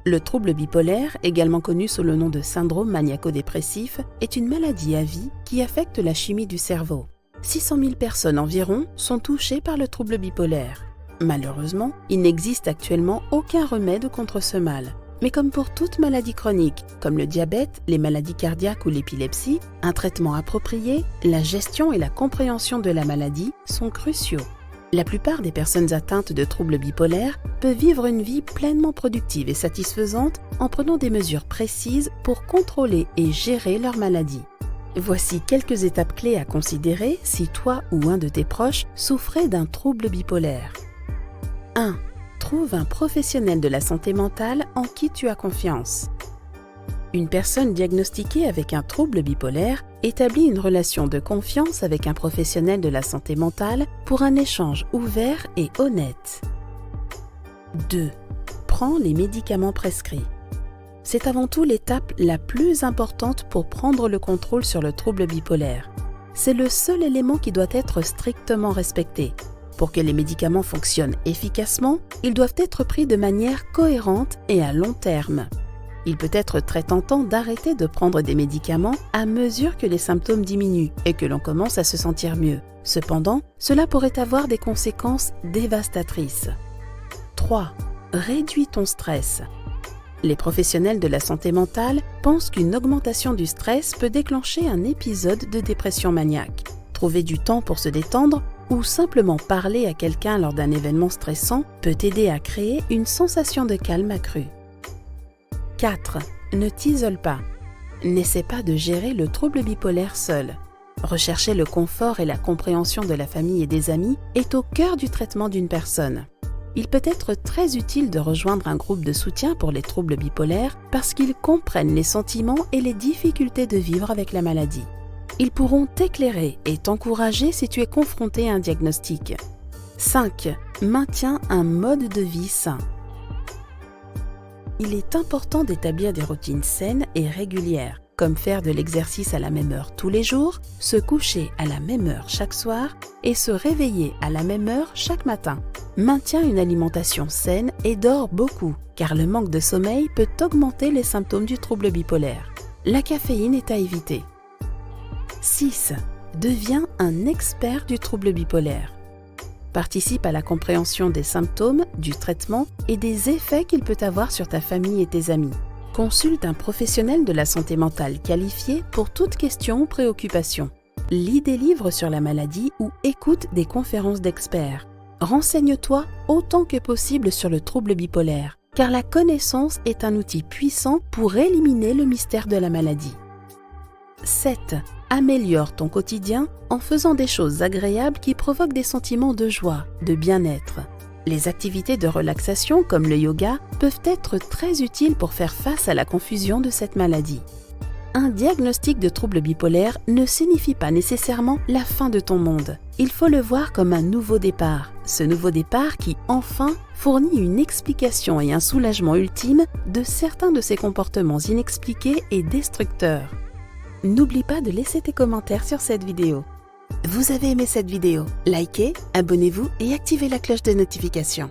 Le trouble bipolaire, également connu sous le nom de syndrome maniaco-dépressif, est une maladie à vie qui affecte la chimie du cerveau. 600 000 personnes environ sont touchées par le trouble bipolaire. Malheureusement, il n'existe actuellement aucun remède contre ce mal. Mais comme pour toute maladie chronique, comme le diabète, les maladies cardiaques ou l'épilepsie, un traitement approprié, la gestion et la compréhension de la maladie sont cruciaux. La plupart des personnes atteintes de troubles bipolaires peuvent vivre une vie pleinement productive et satisfaisante en prenant des mesures précises pour contrôler et gérer leur maladie. Voici quelques étapes clés à considérer si toi ou un de tes proches souffrait d'un trouble bipolaire. 1. Trouve un professionnel de la santé mentale en qui tu as confiance. Une personne diagnostiquée avec un trouble bipolaire établit une relation de confiance avec un professionnel de la santé mentale pour un échange ouvert et honnête. 2. Prends les médicaments prescrits. C'est avant tout l'étape la plus importante pour prendre le contrôle sur le trouble bipolaire. C'est le seul élément qui doit être strictement respecté. Pour que les médicaments fonctionnent efficacement, ils doivent être pris de manière cohérente et à long terme. Il peut être très tentant d'arrêter de prendre des médicaments à mesure que les symptômes diminuent et que l'on commence à se sentir mieux. Cependant, cela pourrait avoir des conséquences dévastatrices. 3. Réduis ton stress. Les professionnels de la santé mentale pensent qu'une augmentation du stress peut déclencher un épisode de dépression maniaque. Trouver du temps pour se détendre ou simplement parler à quelqu'un lors d'un événement stressant peut t'aider à créer une sensation de calme accrue. 4. Ne t'isole pas. N'essaie pas de gérer le trouble bipolaire seul. Rechercher le confort et la compréhension de la famille et des amis est au cœur du traitement d'une personne. Il peut être très utile de rejoindre un groupe de soutien pour les troubles bipolaires parce qu'ils comprennent les sentiments et les difficultés de vivre avec la maladie. Ils pourront t'éclairer et t'encourager si tu es confronté à un diagnostic. 5. Maintiens un mode de vie sain. Il est important d'établir des routines saines et régulières, comme faire de l'exercice à la même heure tous les jours, se coucher à la même heure chaque soir et se réveiller à la même heure chaque matin. Maintiens une alimentation saine et dors beaucoup, car le manque de sommeil peut augmenter les symptômes du trouble bipolaire. La caféine est à éviter. 6. Deviens un expert du trouble bipolaire. Participe à la compréhension des symptômes, du traitement et des effets qu'il peut avoir sur ta famille et tes amis. Consulte un professionnel de la santé mentale qualifié pour toute question ou préoccupation. Lis des livres sur la maladie ou écoute des conférences d'experts. Renseigne-toi autant que possible sur le trouble bipolaire, car la connaissance est un outil puissant pour éliminer le mystère de la maladie. 7. Améliore ton quotidien en faisant des choses agréables qui provoquent des sentiments de joie, de bien-être. Les activités de relaxation comme le yoga peuvent être très utiles pour faire face à la confusion de cette maladie. Un diagnostic de trouble bipolaire ne signifie pas nécessairement la fin de ton monde. Il faut le voir comme un nouveau départ. Ce nouveau départ qui, enfin, fournit une explication et un soulagement ultime de certains de ces comportements inexpliqués et destructeurs. N'oublie pas de laisser tes commentaires sur cette vidéo. Vous avez aimé cette vidéo? Likez, abonnez-vous et activez la cloche de notification.